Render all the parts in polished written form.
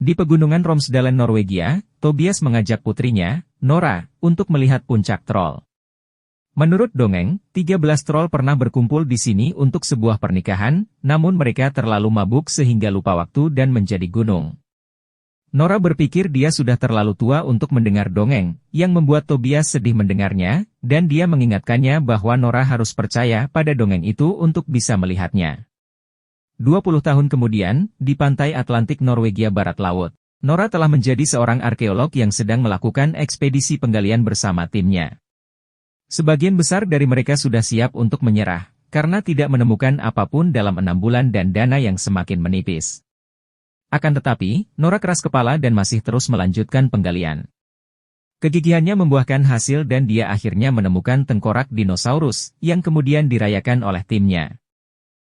Di pegunungan Romsdalen, Norwegia, Tobias mengajak putrinya, Nora, untuk melihat puncak troll. Menurut dongeng, 13 troll pernah berkumpul di sini untuk sebuah pernikahan, namun mereka terlalu mabuk sehingga lupa waktu dan menjadi gunung. Nora berpikir dia sudah terlalu tua untuk mendengar dongeng, yang membuat Tobias sedih mendengarnya, dan dia mengingatkannya bahwa Nora harus percaya pada dongeng itu untuk bisa melihatnya. 20 tahun kemudian, di pantai Atlantik Norwegia Barat Laut, Nora telah menjadi seorang arkeolog yang sedang melakukan ekspedisi penggalian bersama timnya. Sebagian besar dari mereka sudah siap untuk menyerah, karena tidak menemukan apapun dalam 6 bulan dan dana yang semakin menipis. Akan tetapi, Nora keras kepala dan masih terus melanjutkan penggalian. Kegigihannya membuahkan hasil dan dia akhirnya menemukan tengkorak dinosaurus, yang kemudian dirayakan oleh timnya.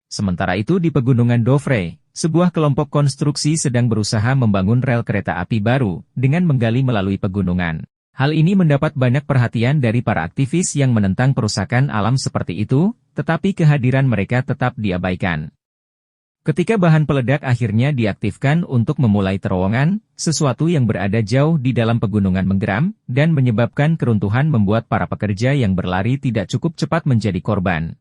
Sementara itu di Pegunungan Dovre, sebuah kelompok konstruksi sedang berusaha membangun rel kereta api baru, dengan menggali melalui pegunungan. Hal ini mendapat banyak perhatian dari para aktivis yang menentang perusakan alam seperti itu, tetapi kehadiran mereka tetap diabaikan. Ketika bahan peledak akhirnya diaktifkan untuk memulai terowongan, sesuatu yang berada jauh di dalam pegunungan menggeram, dan menyebabkan keruntuhan membuat para pekerja yang berlari tidak cukup cepat menjadi korban.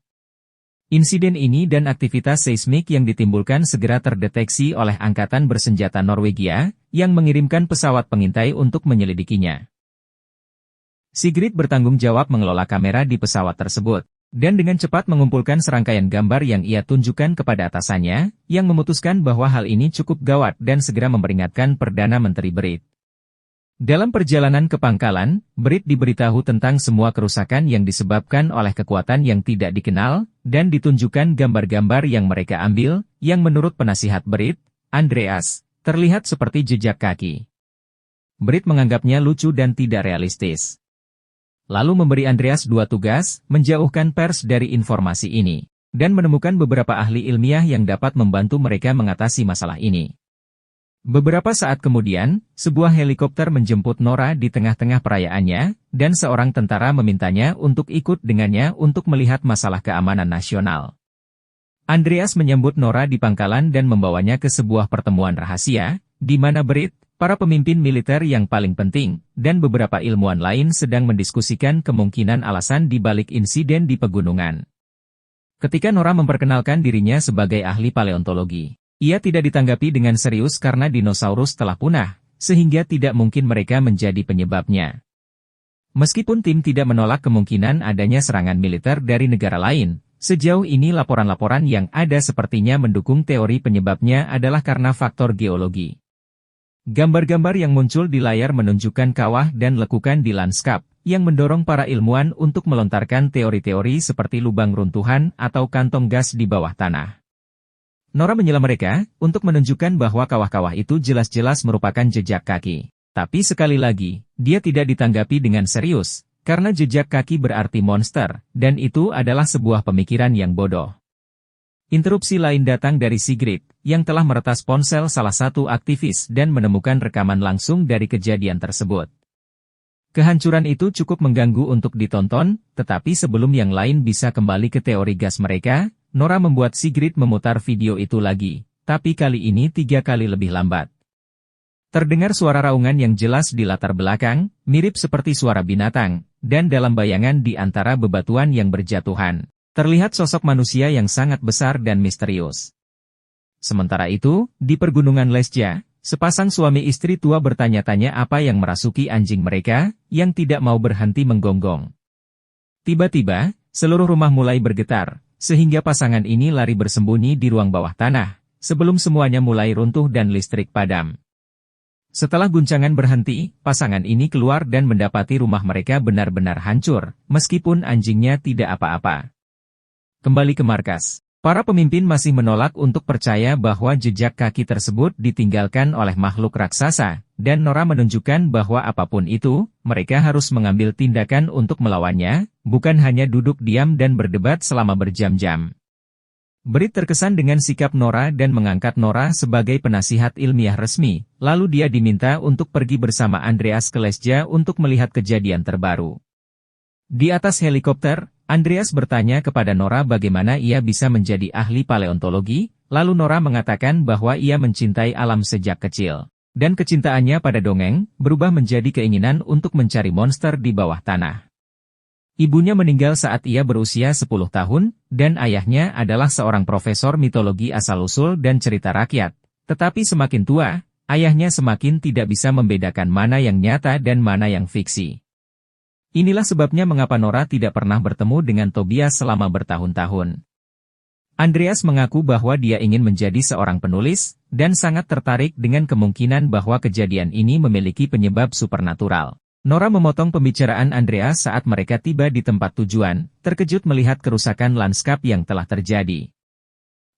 Insiden ini dan aktivitas seismik yang ditimbulkan segera terdeteksi oleh Angkatan Bersenjata Norwegia, yang mengirimkan pesawat pengintai untuk menyelidikinya. Sigrid bertanggung jawab mengelola kamera di pesawat tersebut, dan dengan cepat mengumpulkan serangkaian gambar yang ia tunjukkan kepada atasannya, yang memutuskan bahwa hal ini cukup gawat dan segera memperingatkan Perdana Menteri Brit. Dalam perjalanan ke pangkalan, Brit diberitahu tentang semua kerusakan yang disebabkan oleh kekuatan yang tidak dikenal, dan ditunjukkan gambar-gambar yang mereka ambil, yang menurut penasihat Brit, Andreas, terlihat seperti jejak kaki. Brit menganggapnya lucu dan tidak realistis. Lalu memberi Andreas 2 tugas, menjauhkan pers dari informasi ini, dan menemukan beberapa ahli ilmiah yang dapat membantu mereka mengatasi masalah ini. Beberapa saat kemudian, sebuah helikopter menjemput Nora di tengah-tengah perayaannya, dan seorang tentara memintanya untuk ikut dengannya untuk melihat masalah keamanan nasional. Andreas menyambut Nora di pangkalan dan membawanya ke sebuah pertemuan rahasia, di mana Brit, para pemimpin militer yang paling penting, dan beberapa ilmuwan lain sedang mendiskusikan kemungkinan alasan di balik insiden di pegunungan. Ketika Nora memperkenalkan dirinya sebagai ahli paleontologi, ia tidak ditanggapi dengan serius karena dinosaurus telah punah, sehingga tidak mungkin mereka menjadi penyebabnya. Meskipun tim tidak menolak kemungkinan adanya serangan militer dari negara lain, sejauh ini laporan-laporan yang ada sepertinya mendukung teori penyebabnya adalah karena faktor geologi. Gambar-gambar yang muncul di layar menunjukkan kawah dan lekukan di lanskap, yang mendorong para ilmuwan untuk melontarkan teori-teori seperti lubang runtuhan atau kantong gas di bawah tanah. Nora menyela mereka, untuk menunjukkan bahwa kawah-kawah itu jelas-jelas merupakan jejak kaki. Tapi sekali lagi, dia tidak ditanggapi dengan serius, karena jejak kaki berarti monster, dan itu adalah sebuah pemikiran yang bodoh. Interupsi lain datang dari Sigrid, yang telah meretas ponsel salah satu aktivis dan menemukan rekaman langsung dari kejadian tersebut. Kehancuran itu cukup mengganggu untuk ditonton, tetapi sebelum yang lain bisa kembali ke teori gas mereka, Nora membuat Sigrid memutar video itu lagi, tapi kali ini 3 kali lebih lambat. Terdengar suara raungan yang jelas di latar belakang, mirip seperti suara binatang, dan dalam bayangan di antara bebatuan yang berjatuhan, terlihat sosok manusia yang sangat besar dan misterius. Sementara itu, di Pergunungan Lesja, sepasang suami istri tua bertanya-tanya apa yang merasuki anjing mereka, yang tidak mau berhenti menggonggong. Tiba-tiba, seluruh rumah mulai bergetar, sehingga pasangan ini lari bersembunyi di ruang bawah tanah, sebelum semuanya mulai runtuh dan listrik padam. Setelah guncangan berhenti, pasangan ini keluar dan mendapati rumah mereka benar-benar hancur, meskipun anjingnya tidak apa-apa. Kembali ke markas. Para pemimpin masih menolak untuk percaya bahwa jejak kaki tersebut ditinggalkan oleh makhluk raksasa, dan Nora menunjukkan bahwa apapun itu, mereka harus mengambil tindakan untuk melawannya, bukan hanya duduk diam dan berdebat selama berjam-jam. Brit terkesan dengan sikap Nora dan mengangkat Nora sebagai penasihat ilmiah resmi, lalu dia diminta untuk pergi bersama Andreas ke Lesja untuk melihat kejadian terbaru. Di atas helikopter, Andreas bertanya kepada Nora bagaimana ia bisa menjadi ahli paleontologi, lalu Nora mengatakan bahwa ia mencintai alam sejak kecil. Dan kecintaannya pada dongeng berubah menjadi keinginan untuk mencari monster di bawah tanah. Ibunya meninggal saat ia berusia 10 tahun, dan ayahnya adalah seorang profesor mitologi asal-usul dan cerita rakyat. Tetapi semakin tua, ayahnya semakin tidak bisa membedakan mana yang nyata dan mana yang fiksi. Inilah sebabnya mengapa Nora tidak pernah bertemu dengan Tobias selama bertahun-tahun. Andreas mengaku bahwa dia ingin menjadi seorang penulis, dan sangat tertarik dengan kemungkinan bahwa kejadian ini memiliki penyebab supernatural. Nora memotong pembicaraan Andreas saat mereka tiba di tempat tujuan, terkejut melihat kerusakan lanskap yang telah terjadi.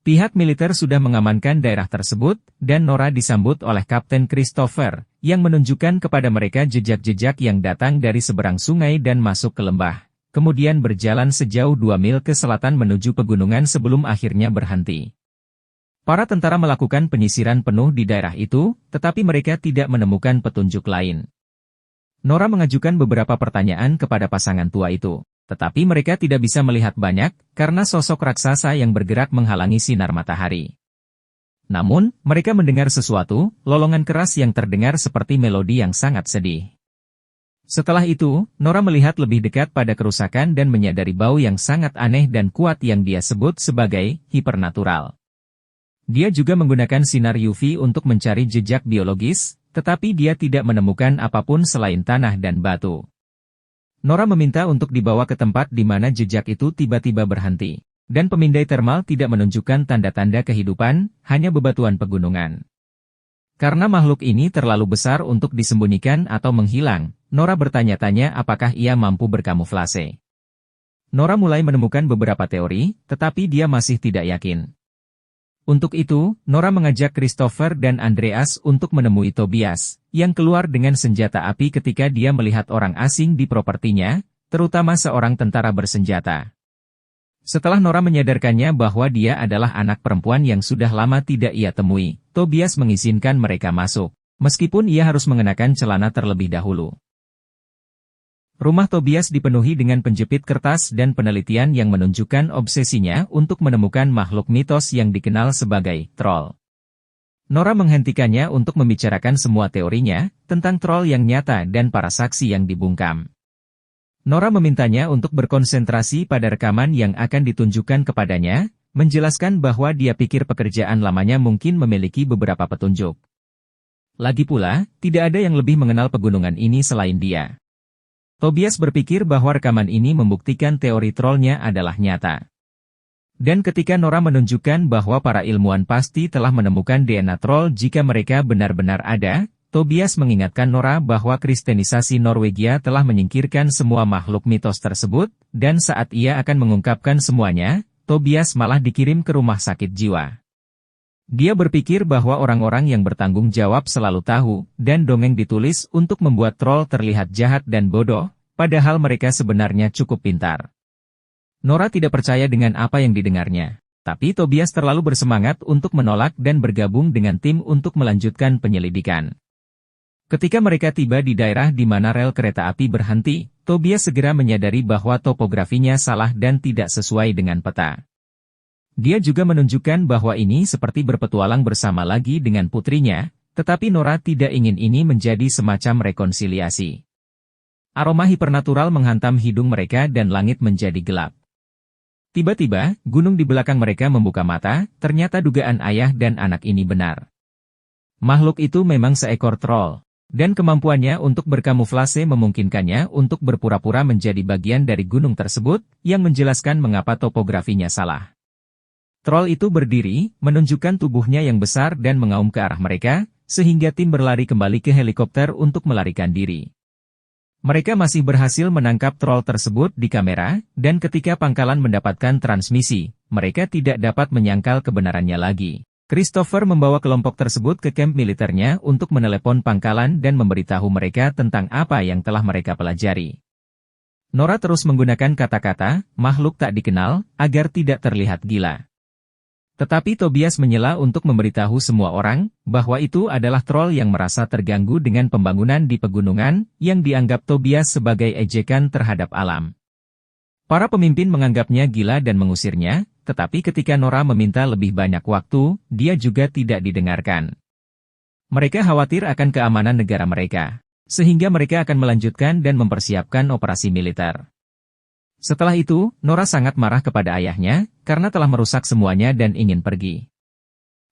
Pihak militer sudah mengamankan daerah tersebut, dan Nora disambut oleh Kapten Christopher, yang menunjukkan kepada mereka jejak-jejak yang datang dari seberang sungai dan masuk ke lembah, kemudian berjalan sejauh 2 mil ke selatan menuju pegunungan sebelum akhirnya berhenti. Para tentara melakukan penyisiran penuh di daerah itu, tetapi mereka tidak menemukan petunjuk lain. Nora mengajukan beberapa pertanyaan kepada pasangan tua itu, tetapi mereka tidak bisa melihat banyak, karena sosok raksasa yang bergerak menghalangi sinar matahari. Namun, mereka mendengar sesuatu, lolongan keras yang terdengar seperti melodi yang sangat sedih. Setelah itu, Nora melihat lebih dekat pada kerusakan dan menyadari bau yang sangat aneh dan kuat yang dia sebut sebagai hipernatural. Dia juga menggunakan sinar UV untuk mencari jejak biologis, tetapi dia tidak menemukan apapun selain tanah dan batu. Nora meminta untuk dibawa ke tempat di mana jejak itu tiba-tiba berhenti, dan pemindai termal tidak menunjukkan tanda-tanda kehidupan, hanya bebatuan pegunungan. Karena makhluk ini terlalu besar untuk disembunyikan atau menghilang, Nora bertanya-tanya apakah ia mampu berkamuflase. Nora mulai menemukan beberapa teori, tetapi dia masih tidak yakin. Untuk itu, Nora mengajak Christopher dan Andreas untuk menemui Tobias, yang keluar dengan senjata api ketika dia melihat orang asing di propertinya, terutama seorang tentara bersenjata. Setelah Nora menyadarkannya bahwa dia adalah anak perempuan yang sudah lama tidak ia temui, Tobias mengizinkan mereka masuk, meskipun ia harus mengenakan celana terlebih dahulu. Rumah Tobias dipenuhi dengan penjepit kertas dan penelitian yang menunjukkan obsesinya untuk menemukan makhluk mitos yang dikenal sebagai troll. Nora menghentikannya untuk membicarakan semua teorinya tentang troll yang nyata dan para saksi yang dibungkam. Nora memintanya untuk berkonsentrasi pada rekaman yang akan ditunjukkan kepadanya, menjelaskan bahwa dia pikir pekerjaan lamanya mungkin memiliki beberapa petunjuk. Lagi pula, tidak ada yang lebih mengenal pegunungan ini selain dia. Tobias berpikir bahwa rekaman ini membuktikan teori trollnya adalah nyata. Dan ketika Nora menunjukkan bahwa para ilmuwan pasti telah menemukan DNA troll jika mereka benar-benar ada, Tobias mengingatkan Nora bahwa kristenisasi Norwegia telah menyingkirkan semua makhluk mitos tersebut, dan saat ia akan mengungkapkan semuanya, Tobias malah dikirim ke rumah sakit jiwa. Dia berpikir bahwa orang-orang yang bertanggung jawab selalu tahu, dan dongeng ditulis untuk membuat troll terlihat jahat dan bodoh, padahal mereka sebenarnya cukup pintar. Nora tidak percaya dengan apa yang didengarnya, tapi Tobias terlalu bersemangat untuk menolak dan bergabung dengan tim untuk melanjutkan penyelidikan. Ketika mereka tiba di daerah di mana rel kereta api berhenti, Tobias segera menyadari bahwa topografinya salah dan tidak sesuai dengan peta. Dia juga menunjukkan bahwa ini seperti berpetualang bersama lagi dengan putrinya, tetapi Nora tidak ingin ini menjadi semacam rekonsiliasi. Aroma hipernatural menghantam hidung mereka dan langit menjadi gelap. Tiba-tiba, gunung di belakang mereka membuka mata, ternyata dugaan ayah dan anak ini benar. Makhluk itu memang seekor troll, dan kemampuannya untuk berkamuflase memungkinkannya untuk berpura-pura menjadi bagian dari gunung tersebut, yang menjelaskan mengapa topografinya salah. Troll itu berdiri, menunjukkan tubuhnya yang besar dan mengaum ke arah mereka, sehingga tim berlari kembali ke helikopter untuk melarikan diri. Mereka masih berhasil menangkap troll tersebut di kamera, dan ketika pangkalan mendapatkan transmisi, mereka tidak dapat menyangkal kebenarannya lagi. Christopher membawa kelompok tersebut ke kamp militernya untuk menelepon pangkalan dan memberitahu mereka tentang apa yang telah mereka pelajari. Nora terus menggunakan kata-kata, makhluk tak dikenal, agar tidak terlihat gila. Tetapi Tobias menyela untuk memberitahu semua orang, bahwa itu adalah troll yang merasa terganggu dengan pembangunan di pegunungan, yang dianggap Tobias sebagai ejekan terhadap alam. Para pemimpin menganggapnya gila dan mengusirnya, tetapi ketika Nora meminta lebih banyak waktu, dia juga tidak didengarkan. Mereka khawatir akan keamanan negara mereka, sehingga mereka akan melanjutkan dan mempersiapkan operasi militer. Setelah itu, Nora sangat marah kepada ayahnya, karena telah merusak semuanya dan ingin pergi.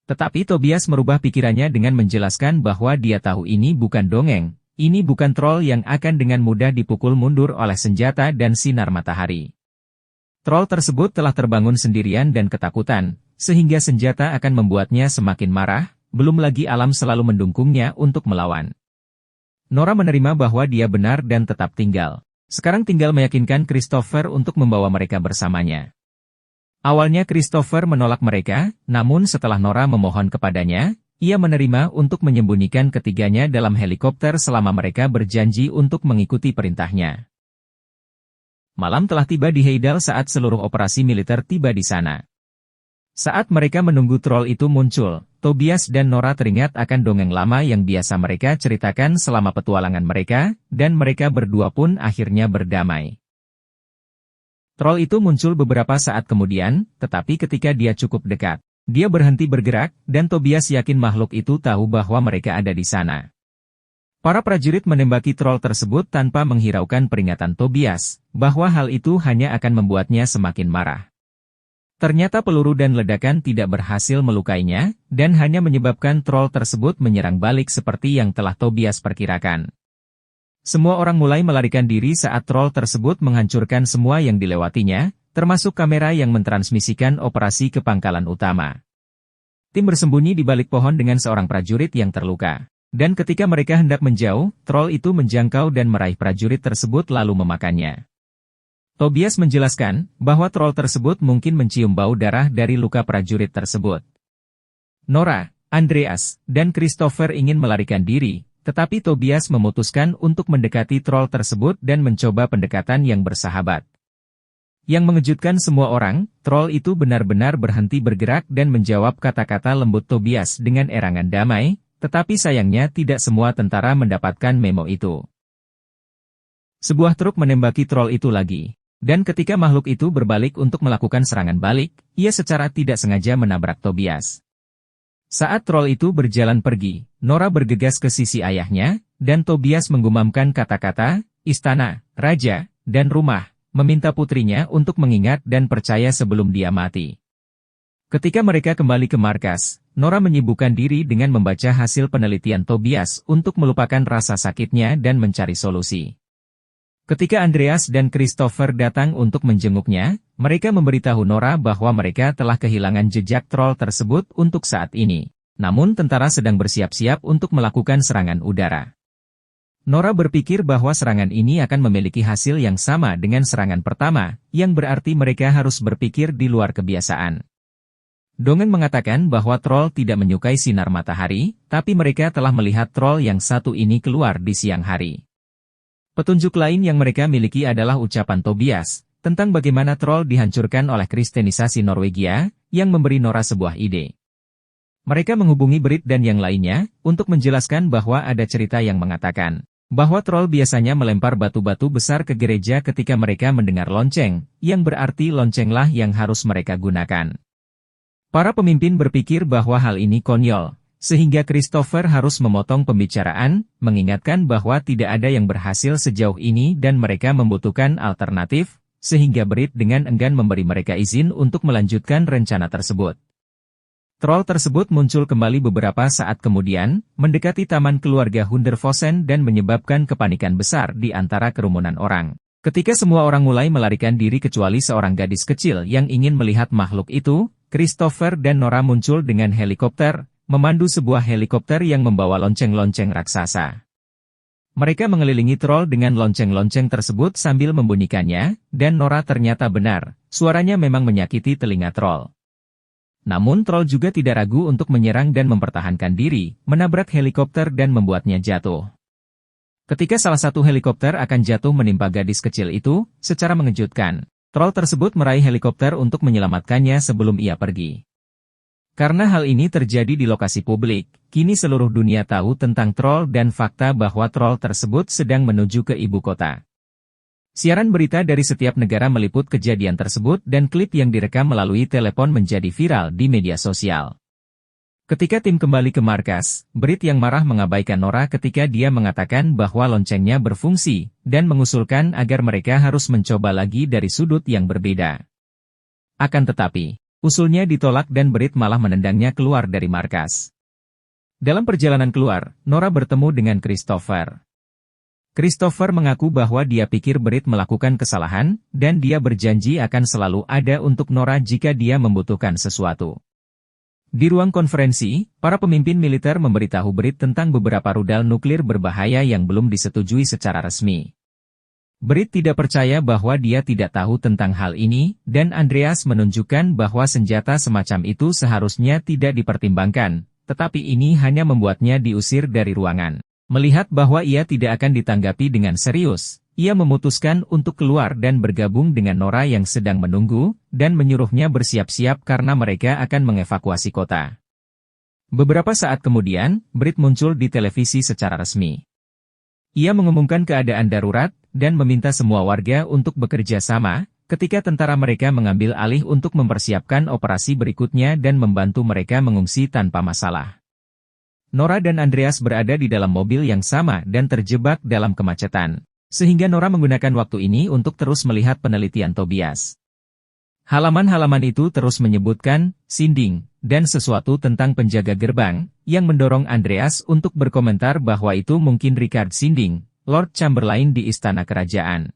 Tetapi Tobias merubah pikirannya dengan menjelaskan bahwa dia tahu ini bukan dongeng, ini bukan troll yang akan dengan mudah dipukul mundur oleh senjata dan sinar matahari. Troll tersebut telah terbangun sendirian dan ketakutan, sehingga senjata akan membuatnya semakin marah, belum lagi alam selalu mendukungnya untuk melawan. Nora menerima bahwa dia benar dan tetap tinggal. Sekarang tinggal meyakinkan Christopher untuk membawa mereka bersamanya. Awalnya Christopher menolak mereka, namun setelah Nora memohon kepadanya, ia menerima untuk menyembunyikan ketiganya dalam helikopter selama mereka berjanji untuk mengikuti perintahnya. Malam telah tiba di Heidal saat seluruh operasi militer tiba di sana. Saat mereka menunggu troll itu muncul, Tobias dan Nora teringat akan dongeng lama yang biasa mereka ceritakan selama petualangan mereka, dan mereka berdua pun akhirnya berdamai. Troll itu muncul beberapa saat kemudian, tetapi ketika dia cukup dekat, dia berhenti bergerak, dan Tobias yakin makhluk itu tahu bahwa mereka ada di sana. Para prajurit menembaki troll tersebut tanpa menghiraukan peringatan Tobias, bahwa hal itu hanya akan membuatnya semakin marah. Ternyata peluru dan ledakan tidak berhasil melukainya, dan hanya menyebabkan troll tersebut menyerang balik seperti yang telah Tobias perkirakan. Semua orang mulai melarikan diri saat troll tersebut menghancurkan semua yang dilewatinya, termasuk kamera yang mentransmisikan operasi ke pangkalan utama. Tim bersembunyi di balik pohon dengan seorang prajurit yang terluka. Dan ketika mereka hendak menjauh, troll itu menjangkau dan meraih prajurit tersebut lalu memakannya. Tobias menjelaskan bahwa troll tersebut mungkin mencium bau darah dari luka prajurit tersebut. Nora, Andreas, dan Christopher ingin melarikan diri, tetapi Tobias memutuskan untuk mendekati troll tersebut dan mencoba pendekatan yang bersahabat. Yang mengejutkan semua orang, troll itu benar-benar berhenti bergerak dan menjawab kata-kata lembut Tobias dengan erangan damai, tetapi sayangnya tidak semua tentara mendapatkan memo itu. Sebuah truk menembaki troll itu lagi. Dan ketika makhluk itu berbalik untuk melakukan serangan balik, ia secara tidak sengaja menabrak Tobias. Saat troll itu berjalan pergi, Nora bergegas ke sisi ayahnya, dan Tobias menggumamkan kata-kata, istana, raja, dan rumah, meminta putrinya untuk mengingat dan percaya sebelum dia mati. Ketika mereka kembali ke markas, Nora menyibukkan diri dengan membaca hasil penelitian Tobias untuk melupakan rasa sakitnya dan mencari solusi. Ketika Andreas dan Christopher datang untuk menjenguknya, mereka memberitahu Nora bahwa mereka telah kehilangan jejak troll tersebut untuk saat ini. Namun tentara sedang bersiap-siap untuk melakukan serangan udara. Nora berpikir bahwa serangan ini akan memiliki hasil yang sama dengan serangan pertama, yang berarti mereka harus berpikir di luar kebiasaan. Dongeng mengatakan bahwa troll tidak menyukai sinar matahari, tapi mereka telah melihat troll yang satu ini keluar di siang hari. Petunjuk lain yang mereka miliki adalah ucapan Tobias, tentang bagaimana troll dihancurkan oleh kristenisasi Norwegia, yang memberi Nora sebuah ide. Mereka menghubungi Brit dan yang lainnya, untuk menjelaskan bahwa ada cerita yang mengatakan, bahwa troll biasanya melempar batu-batu besar ke gereja ketika mereka mendengar lonceng, yang berarti loncenglah yang harus mereka gunakan. Para pemimpin berpikir bahwa hal ini konyol. Sehingga Christopher harus memotong pembicaraan, mengingatkan bahwa tidak ada yang berhasil sejauh ini dan mereka membutuhkan alternatif, sehingga Brit dengan enggan memberi mereka izin untuk melanjutkan rencana tersebut. Troll tersebut muncul kembali beberapa saat kemudian, mendekati taman keluarga Hunderfossen dan menyebabkan kepanikan besar di antara kerumunan orang. Ketika semua orang mulai melarikan diri kecuali seorang gadis kecil yang ingin melihat makhluk itu, Christopher dan Nora muncul dengan helikopter, memandu sebuah helikopter yang membawa lonceng-lonceng raksasa. Mereka mengelilingi troll dengan lonceng-lonceng tersebut sambil membunyikannya, dan Nora ternyata benar, suaranya memang menyakiti telinga troll. Namun troll juga tidak ragu untuk menyerang dan mempertahankan diri, menabrak helikopter dan membuatnya jatuh. Ketika salah satu helikopter akan jatuh menimpa gadis kecil itu, secara mengejutkan, troll tersebut meraih helikopter untuk menyelamatkannya sebelum ia pergi. Karena hal ini terjadi di lokasi publik, kini seluruh dunia tahu tentang troll dan fakta bahwa troll tersebut sedang menuju ke ibu kota. Siaran berita dari setiap negara meliput kejadian tersebut dan klip yang direkam melalui telepon menjadi viral di media sosial. Ketika tim kembali ke markas, Brit yang marah mengabaikan Nora ketika dia mengatakan bahwa loncengnya berfungsi, dan mengusulkan agar mereka harus mencoba lagi dari sudut yang berbeda. Akan tetapi, usulnya ditolak dan Brit malah menendangnya keluar dari markas. Dalam perjalanan keluar, Nora bertemu dengan Christopher. Christopher mengaku bahwa dia pikir Brit melakukan kesalahan, dan dia berjanji akan selalu ada untuk Nora jika dia membutuhkan sesuatu. Di ruang konferensi, para pemimpin militer memberitahu Brit tentang beberapa rudal nuklir berbahaya yang belum disetujui secara resmi. Brit tidak percaya bahwa dia tidak tahu tentang hal ini, dan Andreas menunjukkan bahwa senjata semacam itu seharusnya tidak dipertimbangkan, tetapi ini hanya membuatnya diusir dari ruangan. Melihat bahwa ia tidak akan ditanggapi dengan serius, ia memutuskan untuk keluar dan bergabung dengan Nora yang sedang menunggu, dan menyuruhnya bersiap-siap karena mereka akan mengevakuasi kota. Beberapa saat kemudian, Brit muncul di televisi secara resmi. Ia mengumumkan keadaan darurat, dan meminta semua warga untuk bekerja sama, ketika tentara mereka mengambil alih untuk mempersiapkan operasi berikutnya dan membantu mereka mengungsi tanpa masalah. Nora dan Andreas berada di dalam mobil yang sama dan terjebak dalam kemacetan. Sehingga Nora menggunakan waktu ini untuk terus melihat penelitian Tobias. Halaman-halaman itu terus menyebutkan Sinding dan sesuatu tentang penjaga gerbang, yang mendorong Andreas untuk berkomentar bahwa itu mungkin Richard Sinding, Lord Chamberlain di istana kerajaan.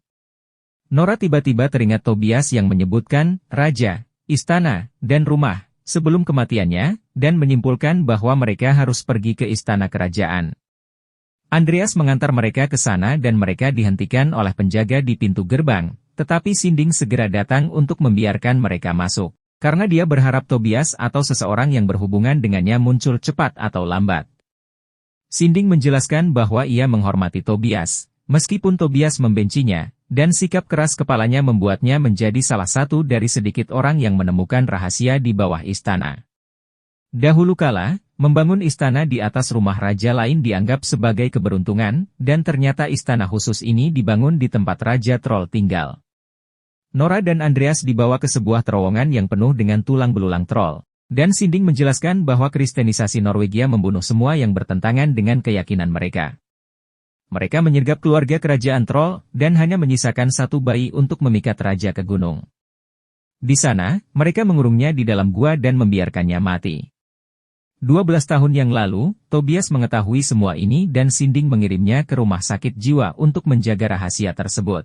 Nora tiba-tiba teringat Tobias yang menyebutkan raja, istana, dan rumah sebelum kematiannya, dan menyimpulkan bahwa mereka harus pergi ke istana kerajaan. Andreas mengantar mereka ke sana dan mereka dihentikan oleh penjaga di pintu gerbang, tetapi Sinding segera datang untuk membiarkan mereka masuk, karena dia berharap Tobias atau seseorang yang berhubungan dengannya muncul cepat atau lambat. Sinding menjelaskan bahwa ia menghormati Tobias, meskipun Tobias membencinya, dan sikap keras kepalanya membuatnya menjadi salah satu dari sedikit orang yang menemukan rahasia di bawah istana. Dahulu kala, membangun istana di atas rumah raja lain dianggap sebagai keberuntungan, dan ternyata istana khusus ini dibangun di tempat Raja Troll tinggal. Nora dan Andreas dibawa ke sebuah terowongan yang penuh dengan tulang belulang troll, dan Sinding menjelaskan bahwa Kristenisasi Norwegia membunuh semua yang bertentangan dengan keyakinan mereka. Mereka menyergap keluarga kerajaan troll, dan hanya menyisakan satu bayi untuk memikat raja ke gunung. Di sana, mereka mengurungnya di dalam gua dan membiarkannya mati. 12 tahun yang lalu, Tobias mengetahui semua ini dan Sinding mengirimnya ke rumah sakit jiwa untuk menjaga rahasia tersebut.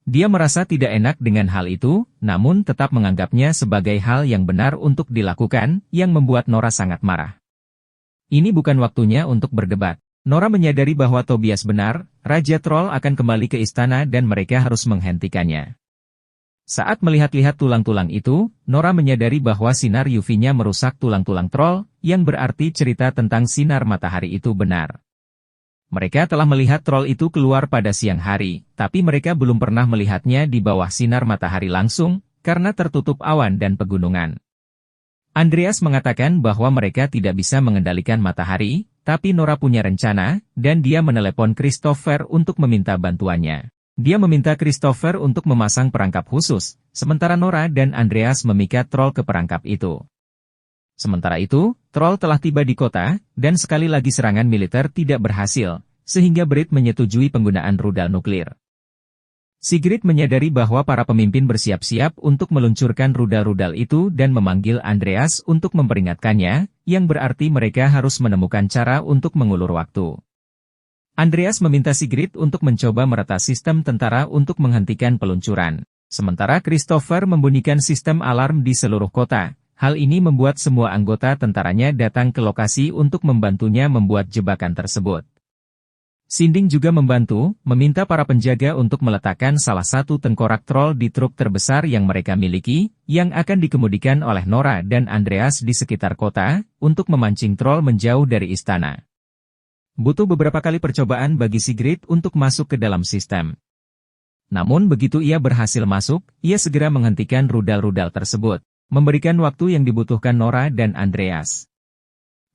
Dia merasa tidak enak dengan hal itu, namun tetap menganggapnya sebagai hal yang benar untuk dilakukan, yang membuat Nora sangat marah. Ini bukan waktunya untuk berdebat. Nora menyadari bahwa Tobias benar, Raja Troll akan kembali ke istana dan mereka harus menghentikannya. Saat melihat-lihat tulang-tulang itu, Nora menyadari bahwa sinar UV-nya merusak tulang-tulang troll, yang berarti cerita tentang sinar matahari itu benar. Mereka telah melihat troll itu keluar pada siang hari, tapi mereka belum pernah melihatnya di bawah sinar matahari langsung, karena tertutup awan dan pegunungan. Andreas mengatakan bahwa mereka tidak bisa mengendalikan matahari, tapi Nora punya rencana, dan dia menelepon Christopher untuk meminta bantuannya. Dia meminta Christopher untuk memasang perangkap khusus, sementara Nora dan Andreas memikat troll ke perangkap itu. Sementara itu, troll telah tiba di kota, dan sekali lagi serangan militer tidak berhasil, sehingga Brit menyetujui penggunaan rudal nuklir. Sigrid menyadari bahwa para pemimpin bersiap-siap untuk meluncurkan rudal-rudal itu dan memanggil Andreas untuk memperingatkannya, yang berarti mereka harus menemukan cara untuk mengulur waktu. Andreas meminta Sigrid untuk mencoba meretas sistem tentara untuk menghentikan peluncuran. Sementara Christopher membunyikan sistem alarm di seluruh kota. Hal ini membuat semua anggota tentaranya datang ke lokasi untuk membantunya membuat jebakan tersebut. Sinding juga membantu, meminta para penjaga untuk meletakkan salah satu tengkorak troll di truk terbesar yang mereka miliki, yang akan dikemudikan oleh Nora dan Andreas di sekitar kota, untuk memancing troll menjauh dari istana. Butuh beberapa kali percobaan bagi Sigrid untuk masuk ke dalam sistem. Namun begitu ia berhasil masuk, ia segera menghentikan rudal-rudal tersebut, memberikan waktu yang dibutuhkan Nora dan Andreas.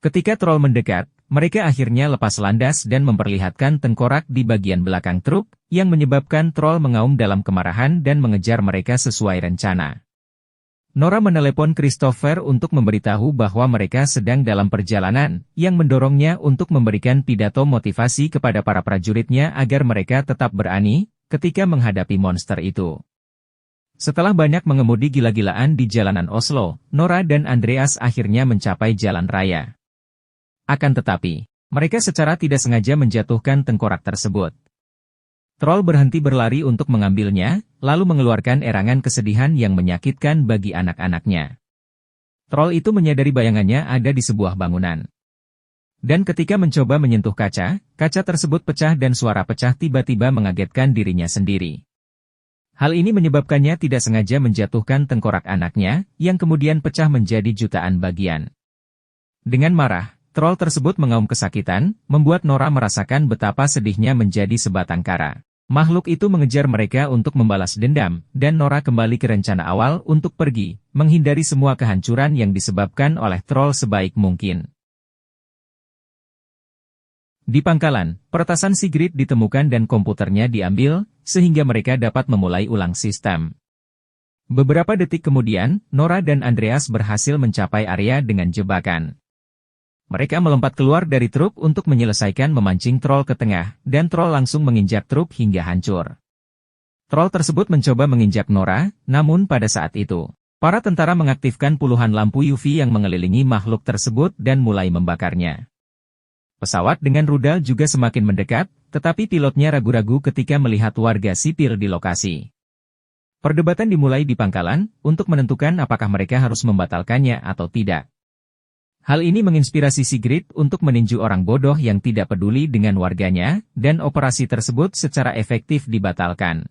Ketika troll mendekat, mereka akhirnya lepas landas dan memperlihatkan tengkorak di bagian belakang truk, yang menyebabkan troll mengaum dalam kemarahan dan mengejar mereka sesuai rencana. Nora menelepon Christopher untuk memberitahu bahwa mereka sedang dalam perjalanan, yang mendorongnya untuk memberikan pidato motivasi kepada para prajuritnya agar mereka tetap berani ketika menghadapi monster itu. Setelah banyak mengemudi gila-gilaan di jalanan Oslo, Nora dan Andreas akhirnya mencapai jalan raya. Akan tetapi, mereka secara tidak sengaja menjatuhkan tengkorak tersebut. Troll berhenti berlari untuk mengambilnya, lalu mengeluarkan erangan kesedihan yang menyakitkan bagi anak-anaknya. Troll itu menyadari bayangannya ada di sebuah bangunan. Dan ketika mencoba menyentuh kaca, kaca tersebut pecah dan suara pecah tiba-tiba mengagetkan dirinya sendiri. Hal ini menyebabkannya tidak sengaja menjatuhkan tengkorak anaknya, yang kemudian pecah menjadi jutaan bagian. Dengan marah, troll tersebut mengaum kesakitan, membuat Nora merasakan betapa sedihnya menjadi sebatang kara. Makhluk itu mengejar mereka untuk membalas dendam, dan Nora kembali ke rencana awal untuk pergi, menghindari semua kehancuran yang disebabkan oleh troll sebaik mungkin. Di pangkalan, peretasan Sigrid ditemukan dan komputernya diambil, sehingga mereka dapat memulai ulang sistem. Beberapa detik kemudian, Nora dan Andreas berhasil mencapai area dengan jebakan. Mereka melompat keluar dari truk untuk menyelesaikan memancing troll ke tengah, dan troll langsung menginjak truk hingga hancur. Troll tersebut mencoba menginjak Nora, namun pada saat itu, para tentara mengaktifkan puluhan lampu UV yang mengelilingi makhluk tersebut dan mulai membakarnya. Pesawat dengan rudal juga semakin mendekat, tetapi pilotnya ragu-ragu ketika melihat warga sipil di lokasi. Perdebatan dimulai di pangkalan, untuk menentukan apakah mereka harus membatalkannya atau tidak. Hal ini menginspirasi Sigrid untuk meninju orang bodoh yang tidak peduli dengan warganya, dan operasi tersebut secara efektif dibatalkan.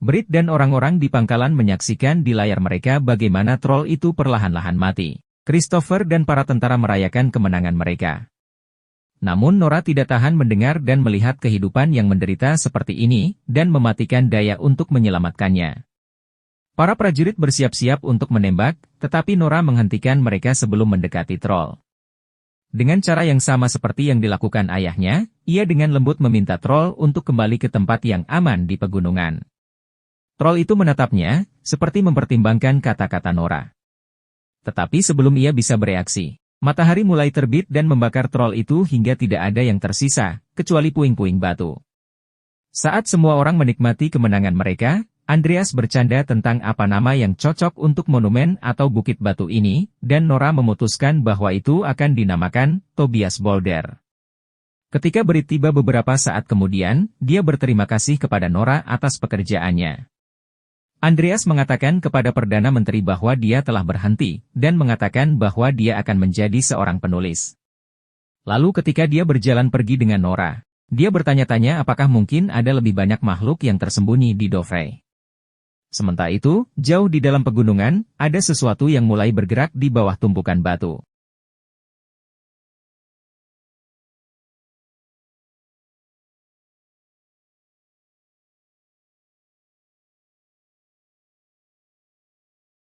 Brit dan orang-orang di pangkalan menyaksikan di layar mereka bagaimana troll itu perlahan-lahan mati. Christopher dan para tentara merayakan kemenangan mereka. Namun Nora tidak tahan mendengar dan melihat kehidupan yang menderita seperti ini, dan mematikan daya untuk menyelamatkannya. Para prajurit bersiap-siap untuk menembak, tetapi Nora menghentikan mereka sebelum mendekati troll. Dengan cara yang sama seperti yang dilakukan ayahnya, ia dengan lembut meminta troll untuk kembali ke tempat yang aman di pegunungan. Troll itu menatapnya, seperti mempertimbangkan kata-kata Nora. Tetapi sebelum ia bisa bereaksi, matahari mulai terbit dan membakar troll itu hingga tidak ada yang tersisa, kecuali puing-puing batu. Saat semua orang menikmati kemenangan mereka, Andreas bercanda tentang apa nama yang cocok untuk monumen atau bukit batu ini, dan Nora memutuskan bahwa itu akan dinamakan Tobias Boulder. Ketika Brit tiba beberapa saat kemudian, dia berterima kasih kepada Nora atas pekerjaannya. Andreas mengatakan kepada Perdana Menteri bahwa dia telah berhenti, dan mengatakan bahwa dia akan menjadi seorang penulis. Lalu ketika dia berjalan pergi dengan Nora, dia bertanya-tanya apakah mungkin ada lebih banyak makhluk yang tersembunyi di Dovre. Sementara itu, jauh di dalam pegunungan, ada sesuatu yang mulai bergerak di bawah tumpukan batu.